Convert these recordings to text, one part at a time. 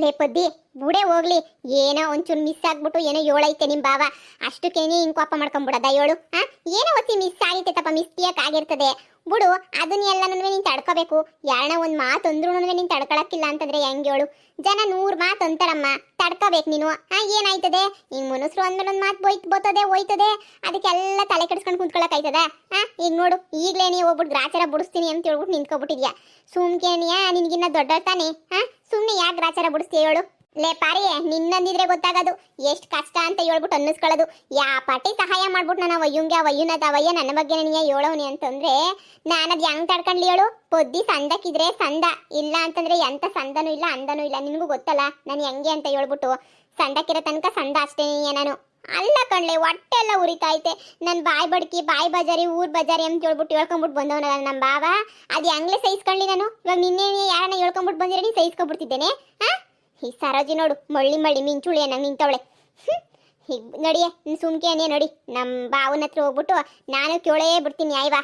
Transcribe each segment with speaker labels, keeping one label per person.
Speaker 1: ಲೇ ಪದ್ದಿ ಬುಡೆ ಹೋಗ್ಲಿ, ಏನೋ ಒಂಚೂರು ಮಿಸ್ ಆಗ್ಬಿಟ್ಟು ಏನೋ ಏಳೈತೆ ನಿಮ್ ಬಾವ, ಅಷ್ಟಕ್ಕೇನೆ ಹಿಂಗ್ ಕೋಪ ಮಾಡ್ಕೊಂಡ್ಬಿಡದ ಏಳು. ಏನೋ ಒತ್ತಿ ಮಿಸ್ ಆಗೈತೆ ತಪ್ಪ, ಮಿಸ್ಟೇಕ್ ಆಗಿರ್ತದೆ ಬಿಡು. ಅದನ್ನ ಎಲ್ಲನೂ ನೀನ್ ತಡ್ಕೋಬೇಕು. ಯಾರನ್ನ ಒಂದ್ ಮಾತು ಅಂದ್ರೂ ನೀನ್ ತಡ್ಕೊಳಕ್ಕಿಲ್ಲ ಅಂತಂದ್ರೆ ಹೆಂಗ್ ಹೇಳು? ಜನ 100 ಮಾತು ಅಂತಾರಮ್ಮ, ತಡ್ಕೋಬೇಕು ನೀನು. ಏನಾಯ್ತದೆ ಹಿಂಗ್ ಮನುಷ್ಯರು ಅಂದ್ಮೇಲೆ ಒಂದ್ ಮಾತು ಹೋಯ್ತದೆ, ಅದಕ್ಕೆಲ್ಲ ತಲೆ ಕೆಡಿಸ್ಕೊಂಡು ಕುಂತ್ಕೊಳಕ್ ಆಯ್ತದ? ಈಗ ನೋಡು, ಈಗ್ಲೇ ನೀ ಹೋಗ್ಬಿಟ್ಟು ಗ್ರಾಚಾರ ಬಿಡಿಸ್ತೀನಿ ಅಂತ ಹೇಳ್ಬಿಟ್ಟು ನಿಂತ್ಕೊಬಿಟ್ಟಿದ್ಯಾ. ಸುಮ್ಕೇನಿಯಾ, ನಿನ್ಗಿನ್ನ ದೊಡ್ಡ ತಾನೆ. ಸುಮ್ನೆ ಯಾಕೆ ಗ್ರಾಚಾರ ಬಿಡಿಸ್ತೀಯ ಹೇಳು? ಲೇ ಪಾರಿ, ನಿನ್ನಂದಿದ್ರೆ ಗೊತ್ತಾಗೋದು ಎಷ್ಟು ಕಷ್ಟ ಅಂತ ಹೇಳ್ಬಿಟ್ಟು ಅನ್ನಿಸ್ಕೊಳ್ಳೋದು. ಯಾ ಪಾಟಿ ಸಹಾಯ ಮಾಡ್ಬಿಟ್ಟು ನಾನು ಅವಯ್ಯ ನನ್ನ ಬಗ್ಗೆ ನನಗೆ ಹೇಳೋನಿ ಅಂತಂದ್ರೆ ನಾನದ್ ಹೆಂಗ್ ತಡ್ಕೊಂಡ್ಲಿ ಹೇಳು? ಪೊದ್ದಿ ಸಂದಕ್ಕಿದ್ರೆ ಸಂದ, ಇಲ್ಲ ಅಂತಂದ್ರೆ ಎಂತ ಸಂದನೂ ಇಲ್ಲ ಅಂದನೂ ಇಲ್ಲ. ನಿನ್ಗೂ ಗೊತ್ತಲ್ಲ ನಾನು ಹೆಂಗೆ ಅಂತ ಹೇಳ್ಬಿಟ್ಟು. ಸಂದಕ್ಕಿರೋ ತನಕ ಸಂದ ಅಷ್ಟೇ ನಾನು. ಅಲ್ಲ ಕಣ್ಲೆ, ಹೊಟ್ಟೆ ಎಲ್ಲ ಉರಿತೈತೆ. ನನ್ ಬಾಯ್ ಬಡ್ಕಿ, ಬಾಯ್ ಬಜಾರಿ, ಊರ್ ಬಜಾರಿ ಅಂತ ಹೇಳ್ಬಿಟ್ಟು ಹೇಳ್ಕೊಂಡ್ಬಿಟ್ಟು ಬಂದವನಲ್ಲ ನಮ್ಮ ಬಾವ. ಅದ್ ಹೆಂಗ್ಲೆ ಸಹಿಸ್ಕೊಳ್ಳಿ ನಾನು? ಇವಾಗ ನಿನ್ನೆ ಯಾರನ್ನ ಹೇಳ್ಕೊಂಡ್ಬಿಟ್ಟು ಬಂದಿರ ನೀನ್ ಸಹಿಸ್ಕೊಬಿಡ್ತಿದ್ದೇನೆ? ಈ ಸರೋಜಿ ನೋಡು, ಮಳ್ಳಿ ಮಿಂಚುಳಿ ಅನ್ನಂಗೆ ನಿಂತವಳೆ. ಹೀಗ್ ನಡಿಯೇ, ಸುಮ್ಕೆ ನೋಡಿ ನಮ್ಮ ಬಾವನ ಹತ್ರ ಹೋಗ್ಬಿಟ್ಟು ನಾನು ಕೇಳೇ ಬಿಡ್ತೀನಿ. ಆಯ್ವಾ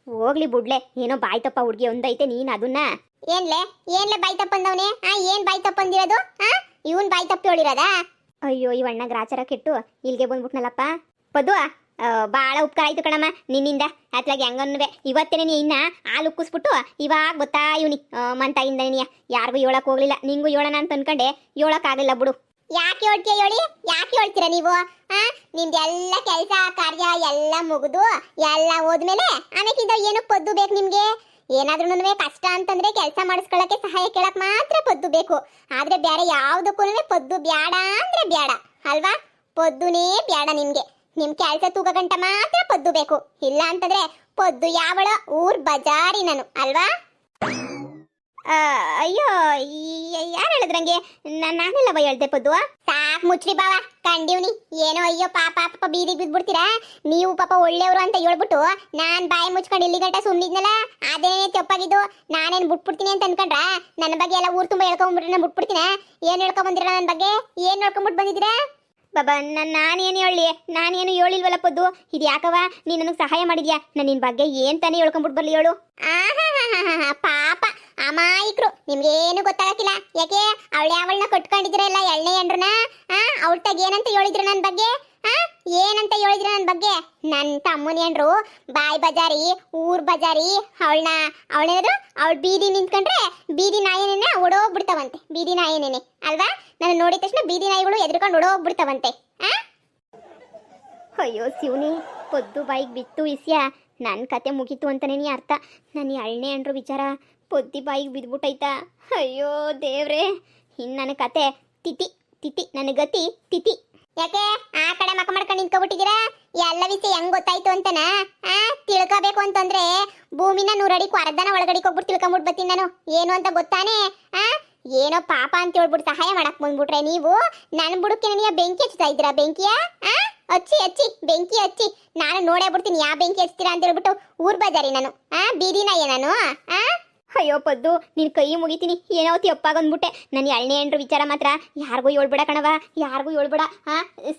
Speaker 2: ಹೋಗ್ಲಿ ಬುಡ್ಲೆ, ಏನೋ ಬಾಯ್ತಪ್ಪ ಹುಡ್ಗಿ ಒಂದೈತೆ, ನೀನ್ ಅದನ್ನ
Speaker 1: ಏನ್ಲೆ ಬಾಯ್ ತಪ್ಪಂದವನೇ? ಏನ್ ಬಾಯ್ ತಪ್ಪಂದಿರೋದು? ಇವನ್ ಬಾಯ್ ತಪ್ಪಿ ಹೇಳಿರೋದಾ?
Speaker 2: ಅಯ್ಯೋ, ಈ ಅಣ್ಣ ಗ್ರಾಚಾರ ಕೆಟ್ಟು ಇಲ್ಲಿಗೆ ಬಂದ್ಬಿಟ್ನಲ್ಲಪ್ಪ. ಪದ್ದು, ಬಾಳ ಉಪಕಾರ ಆಯ್ತು ಕಣಮ್ಮ ನಿನ್ನಿಂದ. ಅತ್ಲಾಗಿ ಹೆಂಗನ್ನುವೆ ಇವತ್ತೇನೆ ನೀ ಇನ್ನ ಹಾಲು ಉಕ್ಕಿಸ್ಬಿಟ್ಟು ಇವಾಗ ಗೊತ್ತಾ ಇವನಿ ಮಂತಾಗಿಂದ ನೀ ಯಾರಿಗೂ ಹೇಳಕ್ ಹೋಗ್ಲಿಲ್ಲ. ನಿಂಗೂ ಹೇಳೋಣ ಅಂತ ಅನ್ಕೊಂಡೆ, ಹೇಳಕ್ ಆಗಿಲ್ಲ ಬಿಡು.
Speaker 1: ಯಾಕೆ ಹೇಳ್ತೀಯ ಹೇಳಿ? ಯಾಕೆ ಹೇಳ್ತೀರಾ ನೀವು? ನಿಮ್ದೆಲ್ಲ ಕೆಲಸ ಕಾರ್ಯ ಎಲ್ಲ ಮುಗಿದು ಎಲ್ಲ ಹೋದ್ಮೇಲೆ ಆಮೇಕಿಂದ ಏನು ಪದ್ದು ಬೇಕು ನಿಮ್ಗೆ? ಏನಾದ್ರೂ ಕಷ್ಟ ಅಂತಂದ್ರೆ ಕೆಲಸ ಮಾಡಿಸ್ಕೊಳಕ್ಕೆ ಸಹಾಯ ಕೇಳಕ್ ಮಾತ್ರ ಪದ್ದು ಬೇಕು. ಆದ್ರೆ ಬೇರೆ ಯಾವ್ದಕ್ಕೂ ಪದ್ದು ಬ್ಯಾಡ ಅಂದ್ರೆ ಬ್ಯಾಡ ಅಲ್ವಾ? ಪದ್ದುನೇ ಬ್ಯಾಡ ನಿಮ್ಗೆ. ನಿಮ್ ಕೆಲ್ಸ ತೂಕ ಗಂಟ ಮಾತ್ರ ಪದ್ದು ಬೇಕು. ಇಲ್ಲ ಅಂತಂದ್ರೆ ಪದ್ದು ಯಾವಳ ಊರ್ ಬಜಾರಿ ನಾನು ಅಲ್ವಾ?
Speaker 2: ಅಯ್ಯೋ, ಯಾರು ಹೇಳಿದ್ರಂಗೆ? ನಾನೆಲ್ಲ ಬೈ ಹೇಳ್ದೆ ಪದ್ದು.
Speaker 1: ಸಾಕ್ ಮುಚ್ರಿ ಬಾವ, ಕಂಡಿವ್ನಿ. ಏನೋ ಅಯ್ಯೋ ಪಾಪ ಪಾಪ ಬೀದಿಗೆ ಬಿದ್ಬಿಡ್ತೀರಾ ನೀವು. ಪಾಪ ಒಳ್ಳೆಯವರು ಅಂತ ಹೇಳ್ಬಿಟ್ಟು ನಾನ್ ಬಾಯಿ ಮುಚ್ಕೊಂಡು ಇಲ್ಲಿ ಗಂಟ ಸುಮ್ನಿದ್ನಲ್ಲ, ಅದೇನೇ ತಪ್ಪಾಗಿದ್ದು. ನಾನೇನ್ ಬಿಟ್ಬಿಡ್ತೀನಿ ಅಂತ ಅನ್ಕೊಂಡ್ರ? ನನ್ನ ಬಗ್ಗೆ ಎಲ್ಲ ಊರ್ ತುಂಬಾ ಹೇಳ್ಕೊಂಡ್ಬಿಟ್ರೆ ನಾನು ಬಿಟ್ಬಿಡ್ತೀನ? ಏನ್ ಹೇಳ್ಕೊಂಡ್ ನನ್ನ ಬಗ್ಗೆ? ಏನ್ ಹೇಳ್ಕೊಂಡ್ಬಿಟ್ಟು ಬಂದಿದ್ದೀರಾ?
Speaker 2: ಬಾಬಾ, ನಾನೇನು ಹೇಳಿ? ನಾನೇನು ಹೇಳಿಲ್ವಲ್ಲ ಪದ್ದು. ಇದು ಯಾಕವ ನೀನು ನನಗೆ ಸಹಾಯ ಮಾಡಿದ್ಯಾ? ನಾನು ನಿನ್ ಬಗ್ಗೆ ಏನ್ ತಾನೇ ಹೇಳ್ಕೊಂಡ್ಬಿಟ್ಟು ಬರ್ಲಿ ಹೇಳು?
Speaker 1: ಪಾಪ ಅಮಾಯಿಕ್ರು, ನಿಮ್ಗೇನು ಗೊತ್ತಾಗಕ್ಕಿಲ್ಲ. ಯಾಕೆ ಅವಳನ್ನ ಕಟ್ಕೊಂಡಿದ್ರಲ್ಲ ಎಳ್ಳೆ ಎಂಡ್ರನ? ಅವಳ ತಗ ಏನಂತ ಹೇಳಿದ್ರು ನನ್ನ ಬಗ್ಗೆ? ಏನಂತ ಹೇಳಿದ್ರು ನನ್ನ ಬಗ್ಗೆ? ನನ್ನ ತಮ್ಮನ ಎಂಡ್ರು ಬಾಯ್ ಬಜಾರಿ, ಊರ್ ಬಜಾರಿ. ಅವಳೇನಾದ್ರು ಅವಳು ಬೀದಿ ನಿಂತ್ಕೊಂಡ್ರೆ ಬೀದಿ ನಾಯಿನೇನೆ ಓಡೋಗ್ಬಿಡ್ತಾವಂತೆ. ಬೀದಿ ನಾಯಿನೇನೆ ಅಲ್ವಾ? ನಾನು ನೋಡಿದ ತಕ್ಷಣ ಬೀದಿ ನಾಯಿಗಳು ಎದ್ರುಕೊಂಡು ಓಡೋಗ್ಬಿಡ್ತಾವಂತೆ.
Speaker 2: ಅಯ್ಯೋ ಶಿವನಿ, ಪದ್ದು ಬಾಯಿಗೆ ಬಿತ್ತು ಇಸ್ಯಾ, ನನ್ನ ಕತೆ ಮುಗೀತು ಅಂತಾನೆ ನೀ ಅರ್ಥ. ನಾನು ಎಳ್ಳೆ ಅಂಡ್ರು ವಿಚಾರ ಪೊದ್ದಿ ಬಾಯಿಗೆ ಬಿದ್ಬಿಟ್ಟೈತಾ? ಅಯ್ಯೋ ದೇವ್ರೆ, ಇನ್ನು ನನ್ನ ಕತೆ ತಿತಿ ತಿತಿ, ನನ್ನ ಗತಿ ತಿತಿ.
Speaker 1: ಯಾಕೆ ಆ ಕಡೆ ಮಕ ಮಾಡ್ಕೊಂಡು ನಿಂತ್ಕೊಬಿಟ್ಟಿದ್ದೀರಾ? ಎಲ್ಲ ವಿಷಯ ಹೆಂಗ್ ಗೊತ್ತಾಯ್ತು ಅಂತನ ತಿಳ್ಕೋಬೇಕು ಅಂತಂದ್ರೆ ಭೂಮಿನ 100 ಅಡಿ ಅರ್ಧನ ಒಳಗಡಿಗೆ ಹೋಗ್ಬಿಟ್ಟು ತಿಳ್ಕೊಂಬಿಟ್ಟು ಬರ್ತೀನಿ ನಾನು. ಏನು ಅಂತ ಗೊತ್ತಾನೆ? ಏನೋ ಪಾಪ ಅಂತ ಹೇಳ್ಬಿಟ್ಟು ಸಹಾಯ ಮಾಡಕ್ ಬಂದ್ಬಿಟ್ರೆ ನೀವು ನನ್ನ ಬುಡಕ್ಕೆ ನೀವು ಬೆಂಕಿ ಹಚ್ತಾ ಇದ್ದೀರಾ? ಬೆಂಕಿಯ ಹಚ್ಚಿ ಬೆಂಕಿ ಹಚ್ಚಿ ನಾನು ನೋಡೇ ಬಿಡ್ತೀನಿ ಯಾವ ಬೆಂಕಿ ಹಚ್ತೀರಾ ಅಂತ ಹೇಳ್ಬಿಟ್ಟು. ಊರ್ ಬಜಾರಿ ನಾನು, ಬೀದಿನ ನಾನು.
Speaker 2: ಅಯ್ಯೋ ಪದ್ದು, ನಿನ್ ಕೈ ಮುಗಿತೀನಿ. ಏನಾವತ್ತಿ ಅಪ್ಪಾಗಂದ್ಬಿಟ್ಟೆ. ನಾನು ಎಳ್ಳೆ ಅಂಡ್ರು ವಿಚಾರ ಮಾತ್ರ ಯಾರಿಗೂ ಹೇಳ್ಬೇಡ ಕಣವ, ಯಾರಿಗೂ ಹೇಳ್ಬೇಡ.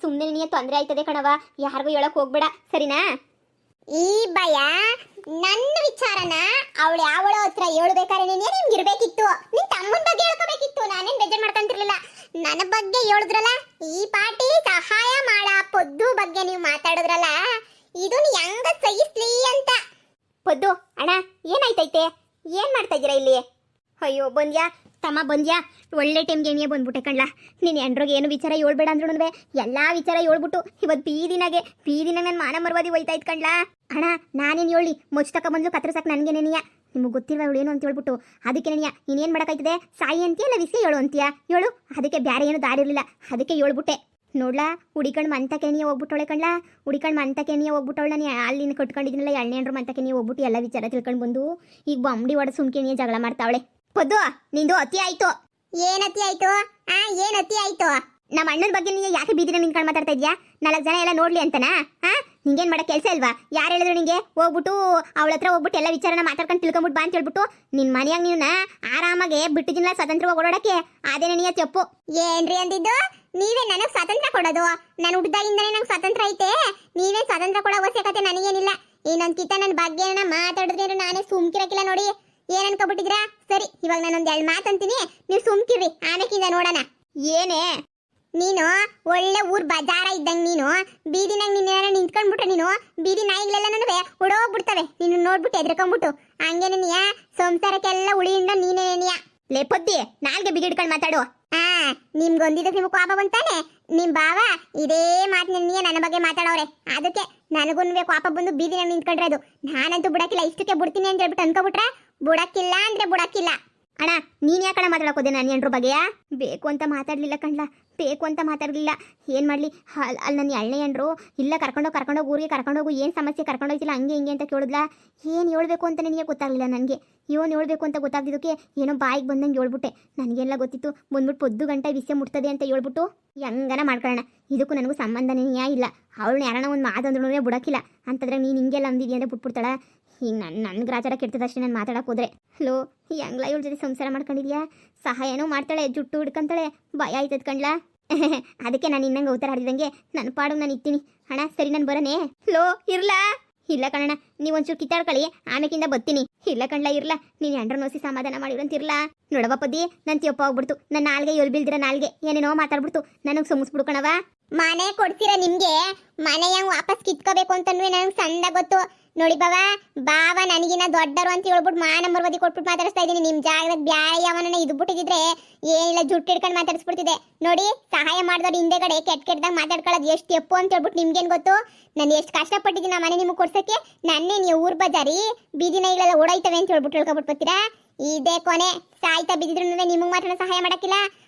Speaker 2: ಸುಮ್ಮನೆ ನಿನಗೆ ತೊಂದರೆ ಆಯ್ತದೆ ಕಣವ, ಯಾರಿಗೂ ಹೇಳಕ್ ಹೋಗ್ಬೇಡ, ಸರಿನಾ?
Speaker 1: ಈ ಭಯ ನನ್ನ ವಿಚಾರನ ಅವಳು ಯಾವಳ ಹತ್ರ ಹೇಳ್ಬೇಕಾದ್ರೆ ನಿಮ್ಗೆ ಇರ್ಬೇಕಿತ್ತು. ನಿನ್ ತಮ್ಮನ ಬಗ್ಗೆ ಹೇಳ್ಕೋಬೇಕಿತ್ತು. ನಾನೇನ್ ಬೇಜಾರ್ ಮಾಡ್ಕೊಂತಿರ್ಲಿಲ್ಲ. ನನ್ನ ಬಗ್ಗೆ ಹೇಳಿದ್ರಲ್ಲ, ಈ ಪಾಟಿ ಸಹಾಯ ಮಾಡ ಪೊದ್ದು ಬಗ್ಗೆ ನೀವು ಮಾತಾಡಿದ್ರಲ್ಲ, ಇದನ್ನ ಹೆಂಗ ಸಹಿಸ್ಲಿ ಅಂತ.
Speaker 2: ಪದ್ದು ಅಣ್ಣ, ಏನಾಯ್ತೈತೆ? ಏನ್ ಮಾಡ್ತಾ ಇದ್ದೀರಾ ಇಲ್ಲಿ? ಅಯ್ಯೋ ಬಂದ್ಯಾ ತಮ್ಮ, ಬಂದ್ಯಾ? ಒಳ್ಳೆ ಟೈಮ್ಗೆ ಏನಿಯೇ ಬಂದ್ಬಿಟ್ಟೆ ಕಣ್ಲ. ನೀನು ಎಂಡ್ರಿಗೆ ಏನು ವಿಚಾರ ಹೇಳ್ಬೇಡ ಅಂದ್ರೂ ಎಲ್ಲ ವಿಚಾರ ಹೇಳ್ಬಿಟ್ಟು ಇವತ್ತು ಬೀದಿನಾಗೆ ನನ್ನ ಮಾನ ಮರ್ವಾದಿ ಹೋಯ್ತಾ ಇತ್ತು ಕಣ್ಲ. ಅಣ್ಣ ನಾನೇನು ಹೇಳಿ ಮುಚ್ಚತಕ್ಕ ಬಂದ್ಲು ಕತ್ರಸಕ್ಕೆ ನನಗೇನೇನಿಯ? ನಿಮಗೆ ಗೊತ್ತಿಲ್ವ ಅವಳು ಏನು ಅಂತ ಹೇಳ್ಬಿಟ್ಟು ಅದಕ್ಕೆ ನೆನೆಯ ನೀನೇನು ಮಾಡೋಕ್ಕಾಯ್ತದೆ? ಸಾಯಿ ಅಂತೀಯ ಇಲ್ಲ ವಿಷಯ ಹೇಳು ಅಂತೀಯ? ಹೇಳು. ಅದಕ್ಕೆ ಬೇರೆ ಏನು ದಾರಿ ಇರಲಿಲ್ಲ, ಅದಕ್ಕೆ ಹೇಳ್ಬಿಟ್ಟೆ. ನೋಡ್ಲಾ, ಹುಡಿಕಂಡು ಮಂತಕ್ಕೆ ನೀ ಹೋಗ್ಬಿಟ್ಟವಳೆ ಕಣ್ಲ. ಹುಡಿಕಂಡು ಮಂತಕ್ಕೆ ನೀ ಹೋಗ್ಬಿಟ್ಟವಳ. ನೀ ಅಲ್ಲಿಂದ ಕಟ್ಕೊಂಡಿದ್ದೀನಲ್ಲ ಎಣ್ಣೆ ಅಂಡ್ರು ಮಂತಕ್ಕೆ ನೀ ಹೋಗ್ಬಿಟ್ಟು ಎಲ್ಲ ವಿಚಾರ ತಿಳ್ಕೊಂಡು ಬಂದು ಈಗ ಬಂಬಡಿ ಹೊಡೆ ಸುಮ್ಕೆ ನೀ ಜಗಳ ಮಾಡ್ತಾವಳೆ. ಪದ್ದು, ನಿಂದು ಅತಿ ಆಯ್ತು.
Speaker 1: ಏನ್ ಅತಿ ಆಯ್ತು? ಏನ್ ಅತಿ ಆಯ್ತು?
Speaker 2: ನಮ್ಮ ಅಣ್ಣನ ಬಗ್ಗೆ ನೀನು ಯಾಕೆ ಬೀದಿನ ನಿಂತ್ಕೊಂಡು ಮಾತಾಡ್ತಾ ಇದ್ಯಾ? 4 ಜನ ಎಲ್ಲ ನೋಡ್ಲಿ ಅಂತನಾ? ನಿಂಗೇನು ಮಾಡೋ ಕೆಲಸ ಇಲ್ವಾ? ಯಾರು ಹೇಳಿದ್ರು ನಿಂಗೆ ಹೋಗ್ಬಿಟ್ಟು ಅವಳ ಹತ್ರ ಹೋಗ್ಬಿಟ್ಟು ಎಲ್ಲ ವಿಚಾರನ ಮಾತಾಡ್ಕೊಂಡು ತಿಳ್ಕೊಂಬಿಟ್ಟು ಬಾ ಅಂತ ಹೇಳ್ಬಿಟ್ಟು ನಿನ್ನ ಮನೆಯಾಗ ನೀನು ಆರಾಮಾಗೆ ಬಿಟ್ಟಿದ್ದಿಲ್ಲ ಸ್ವತಂತ್ರವಾಗಿ ಓಡಾಡಕ್ಕೆ? ಅದೇನೇ ನೀ ತಪ್ಪು.
Speaker 1: ಏನ್ರಿ ಅಂದಿದ್ದು? ನೀವೇ ನನಗೆ ಸ್ವಾತಂತ್ರ್ಯ ಕೊಡೋದು? ನಾನು ಹುಟ್ಟಿದಾಗಿಂದನೇ ನಂಗೆ ಸ್ವಾತಂತ್ರ್ಯ ಐತೆ. ನೀವೇ ಸ್ವಾತಂತ್ರ್ಯ ಕೊಡೋ ಅವಶ್ಯಕತೆ ನನಗೇನಿಲ್ಲ. ಇನ್ನೊಂದು ಕಿತ್ತ ನನ್ನ ಬಗ್ಗೆ ಮಾತಾಡಿದ್ರೆ ನಾನೇ ಸುಮ್ಕಿರಕ್ಕಿಲ್ಲ ನೋಡಿ. ಏನ್ ಅನ್ಕೊಬಿಟ್ಟಿದ್ರಾ? ಸರಿ, ಇವಾಗ ನಾನೊಂದ್ 2 ಮಾತಂತೀನಿ, ನೀವು ಸುಮ್ಕಿರ್ರಿ, ಆಮೇಕಿಂದ ನೋಡೋಣ.
Speaker 2: ಏನೇ
Speaker 1: ನೀನು ಒಳ್ಳೆ ಊರ್ ಬಜಾರ ಇದ್ದಂಗ್ ನೀನು ಬೀದಿನಾಗ ನೀನೇನ ನಿಂತ್ಕೊಂಡ್ಬಿಟ್ರೆ ನೀನು ಬೀದಿ ನಾಯಿಗಳೆಲ್ಲ ಓಡೋಗ್ಬಿಡ್ತವೆ ನೀನು ನೋಡ್ಬಿಟ್ಟು ಎದ್ರಕೊಂಡ್ಬಿಟ್ಟು. ಹಂಗೇನೆ ನೀಯ ಸಂಸಾರಕ್ಕೆಲ್ಲ ಉಳಿಯಿಂದ ನೀನೇನಿಯ.
Speaker 2: ಲೇ ಪೊದ್ದಿ, ನಾಲ್ಗೆ ಬಿಗಿಡ್ಕೊಂಡು ಮಾತಾಡು.
Speaker 1: ಆ ನಿಮ್ಗೊಂದಿದ್ದಕ್ಕೆ ನಿಮ್ಗೆ ಕೋಪ ಬಂತಾನೆ. ನಿಮ್ ಬಾವ ಇದೇ ಮಾತಿನ ನನ್ನ ಬಗ್ಗೆ ಮಾತಾಡೋರೆ, ಅದಕ್ಕೆ ನನಗೂ ಕೋಪ ಬಂದು ಬೀದಿನಾಗ ನಿಂತ್ಕೊಂಡ್ರೆ ಅದು. ನಾನಂತೂ ಬಿಡಕ್ಕಿಲ್ಲ, ಇಷ್ಟಕ್ಕೆ ಬಿಡ್ತೀನಿ ಅಂತ ಹೇಳ್ಬಿಟ್ಟು ಅನ್ಕೋಬಿಟ್ರೆ ಬುಡಕ್ಕಿಲ್ಲ ಅಂದ್ರೆ ಬುಡಕ್ಕಿಲ್ಲ.
Speaker 2: ಅಣ್ಣ, ನೀನ್ ಯಾಕಣ ಮಾತಾಡಕೋದೆ ನಾನು ಎಂಟ್ರ ಬಗ್ಗೆಯ? ಬೇಕು ಅಂತ ಮಾತಾಡ್ಲಿಲ್ಲ ಕಣ್ಲ, ಬೇಕು ಅಂತ ಮಾತಾಡ್ಲಿಲ್ಲ. ಏನ್ ಮಾಡ್ಲಿ, ಅಲ್ಲಿ ನನ್ನ ಎಳ್ಳೆ ಎಂಡ್ರು ಇಲ್ಲ ಕರ್ಕೊಂಡೋಗಿ ಊರಿಗೆ ಕರ್ಕೊಂಡೋಗು, ಏನ್ ಸಮಸ್ಯೆ ಕರ್ಕೊಂಡೋಗ್ತಿಲ್ಲ ಹಂಗೆ ಹಿಂಗೆ ಅಂತ ಕೇಳಿದ್ಲ. ಏನ್ ಹೇಳ್ಬೇಕು ಅಂತ ನನಗೆ ಗೊತ್ತಾಗ್ಲಿಲ್ಲ. ನನಗೆ ಏನು ಹೇಳ್ಬೇಕು ಅಂತ ಗೊತ್ತಾಗ್ದಿದ್ದಕ್ಕೆ ಏನೋ ಬಾಯಿಗೆ ಬಂದಂಗೆ ಹೇಳ್ಬಿಟ್ಟೆ. ನನಗೆಲ್ಲ ಗೊತ್ತಿತ್ತು ಬಂದ್ಬಿಟ್ಟು ಪೊದ್ದು ಗಂಟೆ ವಿಷಯ ಮುಟ್ತದೆ ಅಂತ ಹೇಳ್ಬಿಟ್ಟು ಹೆಂಗನ ಮಾಡ್ಕೊಳ್ಳೋಣ. ಇದಕ್ಕೂ ನನಗೂ ಸಂಬಂಧನೇ ಇಲ್ಲ. ಅವಳನ್ನ ಯಾರನ್ನ ಒಂದು ಮಾತಂದ್ರೂ ಬಿಡಕ್ಕಿಲ್ಲ ಅಂತಂದ್ರೆ ನೀನು ಹಿಂಗೆಲ್ಲ ಅಂದಿದ್ಯಾ ಅಂತ ಬಿಟ್ಬಿಡ್ತಾಳ. ಹಿಂಗೆ ನನ್ನ ಗ್ರಾಚಾರ ಕೆಡ್ತದಷ್ಟೇ ನಾನು ಮಾತಾಡಕ್ಕೆ ಹೋದ್ರೆ. ಹಲೋ, ಹೆಂಗ್ಲ ಇವಳ ಜೊತೆ ಸಂಸಾರ ಮಾಡ್ಕೊಂಡಿದ್ಯಾ? ಸಹಾಯನೂ ಮಾಡ್ತಾಳೆ, ಜುಟ್ಟು ಹಿಡ್ಕೊಂತಾಳೆ, ಭಯ ಆಯ್ತದ ಕಣ್ಲಾ. ಅದಕ್ಕೆ ನಾನು ಇನ್ನಂಗೆ ಅವತಾರ ಆಡಿದಂಗೆ ನನ್ನ ಪಾಡು ನಾನು ಇರ್ತೀನಿ. ಅಣ್ಣ ಸರಿ, ನಾನು ಬರನೇ? ಲೋ ಇರ್ಲಾ? ಇಲ್ಲ ಕಣ್ಣ, ನೀವೊಂಚೂರು ಕಿತ್ತಾಡ್ಕೊಳ್ಳಿ, ಆಮೇಕಿಂದ ಬರ್ತೀನಿ. ಇಲ್ಲ ಕಣ್ಲ, ಇರ್ಲಾ, ನೀನು ಎಂಡ್ರ ನೋಸಿ ಸಮಾಧಾನ ಮಾಡಿರಂತಿರ್ಲಾ. ನೋಡವ ಪದ್ದಿ, ನನ್ನ ತಿಯಪ್ಪ ಹೋಗ್ಬಿಡ್ತು, ನನ್ನ ನಾಲ್ಗೆ ಎಲ್ ಬೀಳ್ದಿರ ನಾಲ್ಗೆ ಏನೇನೋ ಮಾತಾಡ್ಬಿಡ್ತು, ನನಗೆ ಸೊಮ್ಮಿಸ್ಬಿಡ್ಕಣವ.
Speaker 1: ಮನೆ ಕೊಡ್ತೀರ ನಿಮ್ಗೆ, ಮನೆ ಹೆಂಗ್ ವಾಪಸ್ ಕಿತ್ಕೋಬೇಕು ಅಂತಂದ್ರೆ ನನಗೆ ಸಂದ ಗೊತ್ತು. ನೋಡಿ ಬಾವ ನನಗಿನ್ನ ದೊಡ್ಡರು ಅಂತ ಹೇಳ್ಬಿಟ್ಟು ಮಾನಂಬರ್ವದಿ ಕೊಟ್ಬಿಟ್ಟು ಮಾತಾಡಿಸ್ತಾ ಇದ್ದೀನಿ. ನಿಮ್ ಜಾಗದಾಗ ಬ್ಯಾರೆ ಯಾವನ ಇದು ಬಿಟ್ಟಿದ್ರೆ ಏನಿಲ್ಲ, ಜುಟ್ಟು ಹಿಡ್ಕೊಂಡು ಮಾತಾಡಿಸ್ಬಿಡ್ತಿದೆ. ನೋಡಿ, ಸಹಾಯ ಮಾಡಿದವ್ರು ಹಿಂದೆಗಡೆ ಕೆಟ್ಟದಾಗ ಮಾತಾಡ್ಕೊಳ್ಳೋದು ಎಷ್ಟು ಎಪ್ಪು ಅಂತ ಹೇಳ್ಬಿಟ್ಟು ನಿಮ್ಗೇನು ಗೊತ್ತು? ನಾನು ಎಷ್ಟು ಕಷ್ಟಪಟ್ಟಿದ್ದೀನಿ ಆ ಮನೆ ನಿಮಗೆ ಕೊಡ್ಸಕ್ಕೆ. ನನ್ನೇ ನೀವು ಊರ್ ಬಜಾರಿ ಬೀದಿ ನಾಯಿಗಳೆಲ್ಲ ಓಡಾಯ್ತವೆ ಅಂತ ಹೇಳ್ಬಿಟ್ಟು ಹೇಳ್ಕೊಬಿಟ್ಟು ಬರ್ತೀರಾ? ಇದೇ ಕೊನೆ, ಸಾಯ್ತಾ ಬಿದ್ದಿದ್ರು ನಿಮಗೆ ಮಾತ್ರ ಸಹಾಯ ಮಾಡಕ್ಕಿಲ್ಲ.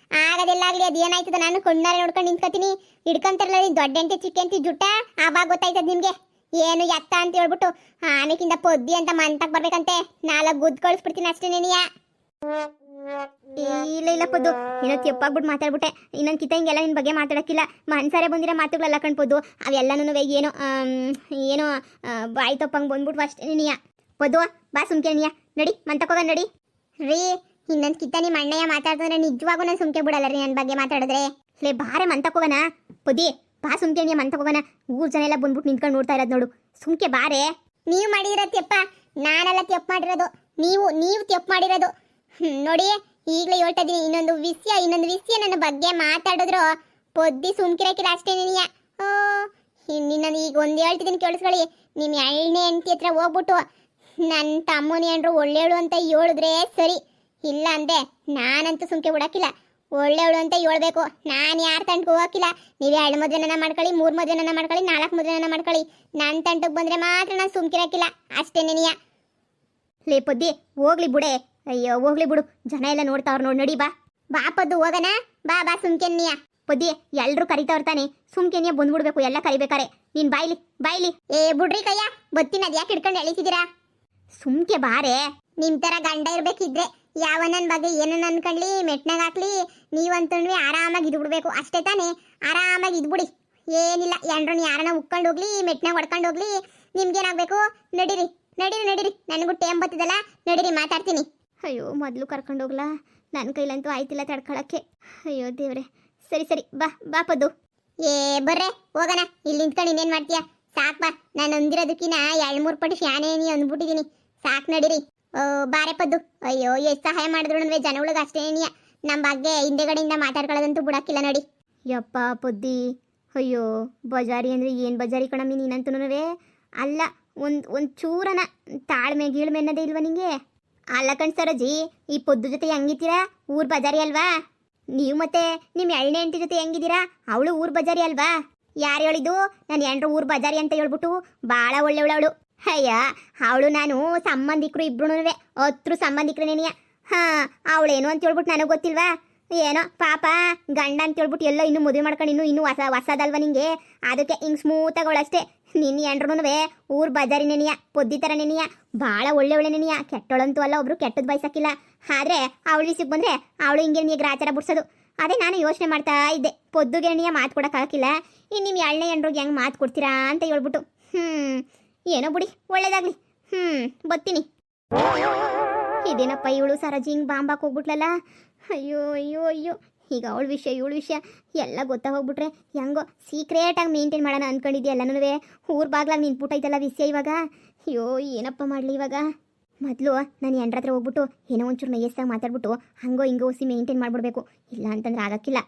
Speaker 1: ಆಗದೆಲ್ಲಾಗ್ಲಿ, ಅದು ಏನಾಯ್ತದ ನಾನು ಕಣ್ಣಾರೆ ನೋಡ್ಕೊಂಡು ನಿಂತ್ಕೊತೀನಿ. ಹಿಡ್ಕೊಂತಾರಲ್ಲ ದೊಡ್ಡ ಎಂಟೆ ಚಿಕ್ಕ ಎಂಟಿ ಜುಟ್ಟ, ಆವಾಗ ಗೊತ್ತಾಯ್ತದ ನಿಮ್ಗೆ ಏನು ಎತ್ತ ಅಂತ ಹೇಳ್ಬಿಟ್ಟು. ಆಮೇಕಿಂದ ಪೊದ್ದಿ ಅಂತ ಮಂತಕ್ ಬರ್ಬೇಕಂತೆ, 4 ಗುದ್ದು ಕಳಿಸ್ಬಿಡ್ತೀನಿ ಅಷ್ಟೇ ನೆನೆಯ.
Speaker 2: ಇಲ್ಲ ಪೊದ್ದು, ಏನೋ ತೆಪ್ಪಾಗ್ಬಿಟ್ಟು ಮಾತಾಡ್ಬಿಟ್ಟೆ. ಇನ್ನೊಂದು ಕಿತ್ತ ಹಿಂಗೆಲ್ಲ ನಿನ್ನ ಬಗ್ಗೆ ಮಾತಾಡಕ್ಕಿಲ್ಲ. ಮನ್ಸಾರೆ ಬಂದಿರೋ ಮಾತುಗಳೆಲ್ಲ ಕಣ್ಪೊದ್ದು, ಅವೆಲ್ಲನೂ ಏನೋ ಬಾಯಿ ತಪ್ಪಂಗೆ ಬಂದ್ಬಿಟ್ಟು ಅಷ್ಟೇ ನೀಯ. ಪೊದ್ದು ಬಾ ಸುಮ್ಕೆ ನೀಯ, ನಡಿ ಮಂತಕೋಗ ನಡಿ.
Speaker 1: ರೀ, ಇನ್ನೊಂದು ಕಿತ್ತ ನಿಮ್ಮ ಅಣ್ಣಯ್ಯ ಮಾತಾಡಿದ್ರೆ ನಿಜವಾಗೂ ನಾನು ಸುಮ್ಕೆ ಬಿಡಲ್ಲ ರೀ ನನ್ನ ಬಗ್ಗೆ ಮಾತಾಡಿದ್ರೆ.
Speaker 2: ಲೇ ಬಾರೆ ಮಂತಕೋಗನ ಪೊದ್ದಿ, ಬಾ ಸುಮ್ಕೆ ನೀಯ ಮಂತಕೋಗನ. ಊರ್ ಜನ ಎಲ್ಲ ಬಂದ್ಬಿಟ್ಟು ನಿಂತ್ಕೊಂಡು ನೋಡ್ತಾ ಇರೋದು ನೋಡು, ಸುಮ್ಕೆ ಬಾರೆ.
Speaker 1: ನೀವು ಮಾಡಿರೋ ತೆಪ್ಪ, ನಾನೆಲ್ಲ ತೆಪ್ಪು ಮಾಡಿರೋದು, ನೀವು ತೆಪ್ಪು ಮಾಡಿರೋದು. ನೋಡಿ, ಈಗಲೇ ಹೇಳ್ತಾ ಇದ್ದೀನಿ, ಇನ್ನೊಂದು ವಿಷಯ ನನ್ನ ಬಗ್ಗೆ ಮಾತಾಡಿದ್ರು ಪೊದ್ದಿ ಸುಮ್ಕಿರಕ್ಕಿಲ್ಲ ಅಷ್ಟೇ ನೀಯ. ಇನ್ನೊಂದು ಈಗ ಒಂದು ಹೇಳ್ತಿದ್ದೀನಿ ಕೇಳಿಸ್ಕೊಳ್ಳಿ. ನಿಮ್ಮ ಎಳ್ಳೆ ಹೆಂಡತಿ ಹತ್ರ ಹೋಗ್ಬಿಟ್ಟು ನನ್ನ ತಮ್ಮನಿ ಅಂದ್ರು ಒಳ್ಳೆಯವಳು ಅಂತ ಹೇಳಿದ್ರೆ ಸರಿ, ಇಲ್ಲ ಅಂದ್ರೆ ನಾನಂತೂ ಸುಮ್ಕೆ ಬಿಡಕ್ಕಿಲ್ಲ. ಒಳ್ಳೆಯವಳು ಅಂತ ಹೇಳ್ಬೇಕು. ನಾನು ಯಾರ ತಂಟಕ್ಕೆ ಹೋಗಕ್ಕಿಲ್ಲ. ನೀವು 2 ಮದುವೆನ ಮಾಡ್ಕೊಳ್ಳಿ, 3 ಮದುವೆನ ಮಾಡ್ಕೊಳ್ಳಿ, 4 ಮದುವೆನ ಮಾಡ್ಕೊಳ್ಳಿ, ನನ್ನ ತಂಟಕ್ಕೆ ಬಂದ್ರೆ ಮಾತ್ರ ನಾನು ಸುಮ್ಕಿರಕ್ಕಿಲ್ಲ ಅಷ್ಟೇ ನೆನೆಯ.
Speaker 2: ಲೇ ಪೊದ್ದಿ, ಹೋಗ್ಲಿ ಬಿಡೆ. ಅಯ್ಯೋ ಹೋಗ್ಲಿ ಬಿಡು, ಜನ ಎಲ್ಲ ನೋಡ್ತಾವ್ರು ನೋಡಿ. ನಡಿ
Speaker 1: ಬಾ ಪದ್ದು ಹೋಗಣ. ಬಾ ಸುಮ್ಕೆನ್ನಿಯ.
Speaker 2: ಪೊದ್ದಿ, ಎಲ್ರು ಕರಿತಾವ್ರ ತಾನೆ, ಸುಮ್ಕೆನಿಯ ಬಂದ್ಬಿಡ್ಬೇಕು ಎಲ್ಲ ಕರಿಬೇಕಾರೆ. ನೀನ್ ಬಾಯ್ಲಿ.
Speaker 1: ಏ ಬುಡ್ರಿ ಕಯ್ಯ, ಬತ್ತೀನಿ, ಅದ್ ಯಾಕೆ ಹಿಡ್ಕೊಂಡು ಎಳಿತಿದ್ದೀರಾ?
Speaker 2: ಸುಮ್ಕೆ ಬಾರೆ.
Speaker 1: ನಿಮ್ ತರ ಗಂಡ ಇರ್ಬೇಕಿದ್ರೆ ಯಾವ ನನ್ನ ಬಗ್ಗೆ ಏನನ್ನ ಅನ್ಕೊಂಡ್ಲಿ ಮೆಟ್ನಾಗ ಹಾಕ್ಲಿ, ನೀವಂತಂದ್ರೆ ಆರಾಮಾಗಿ ಇದ್ ಬಿಡ್ಬೇಕು ಅಷ್ಟೇ ತಾನೆ. ಆರಾಮಾಗಿ ಇದ್ಬಿಡಿ, ಏನಿಲ್ಲ. ಎಂಡ್ರನ್ನ ಯಾರನ್ನ ಉಕ್ಕೊಂಡು ಹೋಗ್ಲಿ, ಮೆಟ್ನಾಗ ಹೊಡ್ಕೊಂಡು ಹೋಗ್ಲಿ, ನಿಮ್ಗೇನಾಗ್ಬೇಕು? ನಡೀರಿ, ನನಗೂ ಟೇಮ್ ಬರ್ತದಲ್ಲ, ನಡೀರಿ ಮಾತಾಡ್ತೀನಿ.
Speaker 2: ಅಯ್ಯೋ ಮೊದಲು ಕರ್ಕೊಂಡೋಗ್ಲಾ, ನನ್ನ ಕೈಲಂತೂ ಆಯ್ತಿಲ್ಲ ತಡ್ಕೊಳಕ್ಕೆ. ಅಯ್ಯೋ ದೇವ್ರೆ. ಸರಿ ಬಾ ಪದ್ದು.
Speaker 1: ಏ ಬರ್ರೆ ಹೋಗೋಣ. ಇಲ್ಲಿ ನಿಂತ್ಕೊಂಡು ಇನ್ನೇನ್ ಮಾಡ್ತೀಯ? ಸಾಕ್ ಬಾ, ನಾನು ಅಂದಿರೋದಕ್ಕಿನ್ನ 2-3 ಪಟ್ಟು ಶಾನೆ ನೀ ಅಂದ್ಬಿಟ್ಟಿದ್ದೀನಿ. ಸಾಕ್ ನಡೀರಿ. ಬಾರೆ ಪದ್ದು. ಅಯ್ಯೋ ಎಷ್ಟು ಸಹಾಯ ಮಾಡಿದ್ರು ಜನಗಳಿಗೆ ಅಷ್ಟೇ ನೀಯ. ನಮ್ಮ ಬಗ್ಗೆ ಹಿಂದೆಗಡೆಯಿಂದ ಮಾತಾಡ್ಕೊಳ್ಳೋದಂತೂ ಬಿಡಕ್ಕಿಲ್ಲ ನೋಡಿ.
Speaker 2: ಯಪ್ಪ ಪೊದ್ದಿ, ಅಯ್ಯೋ ಬಜಾರಿ ಅಂದ್ರೆ ಏನು ಬಜಾರಿ ಕಣಮ್ಮಿ ನೀನಂತೂ. ಅಲ್ಲ, ಒಂದು ಚೂರನ ತಾಳ್ಮೆ ಗೀಳ್ಮೆ ಅನ್ನೋದೇ ಇಲ್ವಾ ನಿಂಗೆ? ಅಲ್ಲ ಕಣ್ಸರಜಿ, ಈ ಪೊದ್ದು ಜೊತೆ ಹೆಂಗಿದ್ದೀರಾ? ಊರ್ ಬಜಾರಿ ಅಲ್ವಾ ನೀವು? ಮತ್ತೆ ನಿಮ್ಮ ಎಳ್ಳೆ ಹೆಂಡತಿ ಜೊತೆ ಹೆಂಗಿದ್ದೀರಾ? ಅವಳು ಊರ್ ಬಜಾರಿ ಅಲ್ವಾ? ಯಾರು ಹೇಳಿದ್ದು ನಾನು ಎಂಡ್ರು ಊರ್ ಬಜಾರಿ ಅಂತ ಹೇಳ್ಬಿಟ್ಟು? ಭಾಳ ಒಳ್ಳೆವಳು. ಅಯ್ಯ, ಅವಳು ನಾನು ಸಂಬಂಧಿಕರು ಇಬ್ರು, ಹತ್ರ ಸಂಬಂಧಿಕರೇನೆಯ. ಅವಳೇನು ಅಂತ ಹೇಳ್ಬಿಟ್ಟು ನನಗೆ ಗೊತ್ತಿಲ್ವಾ? ಏನೋ ಪಾಪ ಗಂಡ ಅಂತ ಹೇಳ್ಬಿಟ್ಟು ಎಲ್ಲ ಇನ್ನೂ ಮದುವೆ ಮಾಡ್ಕೊಂಡು ಇನ್ನೂ ಹೊಸದಲ್ವ ನಿಂಗೆ? ಅದಕ್ಕೆ ಹಿಂಗೆ ಸ್ಮೂತಾಗಿ ಅವಳಷ್ಟೇ. ನಿನ್ನ ಎಂಡ್ರೂ ಊರ್ ಬಜಾರಿ ನೆನೆಯ, ಪೊದ್ದಿ ಥರ ನೆನೆಯ, ಭಾಳ ಒಳ್ಳೆ ನೆನೆಯ. ಕೆಟ್ಟೋಳಂತೂ ಅಲ್ಲ, ಒಬ್ರು ಕೆಟ್ಟದ್ದು ಬಯಸಕ್ಕಿಲ್ಲ. ಆದರೆ ಅವಳು ವಿಷಯಕ್ಕೆ ಬಂದರೆ ಅವಳು ಹಿಂಗೆ ನೀ ಗ್ರಾಚಾರ ಬಿಡ್ಸೋದು. ಅದೇ ನಾನು ಯೋಚನೆ ಮಾಡ್ತಾ ಇದ್ದೆ, ಪೊದ್ದುಗೆ ನೀಯ ಮಾತು ಕೊಡೋಕ್ಕಾಗಿಲ್ಲ, ಇನ್ನು ನಿಮ್ಮ ಎಳ್ಳೆ ಎಂಡ್ರಿಗೆ ಹೆಂಗೆ ಮಾತು ಕೊಡ್ತೀರಾ ಅಂತ ಹೇಳ್ಬಿಟ್ಟು. ಏನೋ ಬಿಡಿ, ಒಳ್ಳೇದಾಗ್ಲಿ. ಬರ್ತೀನಿ. ಇದೇನಪ್ಪ ಇವಳು ಸರಜಿ ಹಿಂಗೆ ಬಾಂಬಾಕ್ ಹೋಗ್ಬಿಟ್ಲಲ್ಲ. ಅಯ್ಯೋ ಈಗ ಅವಳ ವಿಷಯ ಇವಳ ವಿಷಯ ಎಲ್ಲ ಗೊತ್ತಾಗೋಗ್ಬಿಟ್ರೆ ಹೆಂಗೋ ಸೀಕ್ರೆಟಾಗಿ ಮೇಂಟೈನ್ ಮಾಡೋಣ ಅಂದ್ಕೊಂಡಿದ್ದೆ ಎಲ್ಲನೂ. ಊರ್ ಬಾಗ್ಲಾಗ ನಿಂತ್ಬಿಟ್ಟೈತಲ್ಲ ವಿಷಯ ಇವಾಗ. ಅಯ್ಯೋ ಏನಪ್ಪ ಮಾಡಲಿ ಇವಾಗ? ಮೊದಲು ನಾನು ಎಂಡ್ರ ಹತ್ರ ಹೋಗ್ಬಿಟ್ಟು ಏನೋ ಒಂಚೂರು ನೈಯಸ್ಸಾಗಿ ಮಾತಾಡ್ಬಿಟ್ಟು ಹಂಗೋ ಹಿಂಗೋ ಒಸಿ ಮೇಂಟೈನ್ ಮಾಡ್ಬಿಡ್ಬೇಕು. ಇಲ್ಲ ಅಂತಂದ್ರೆ ಆಗಕ್ಕಿಲ್ಲ.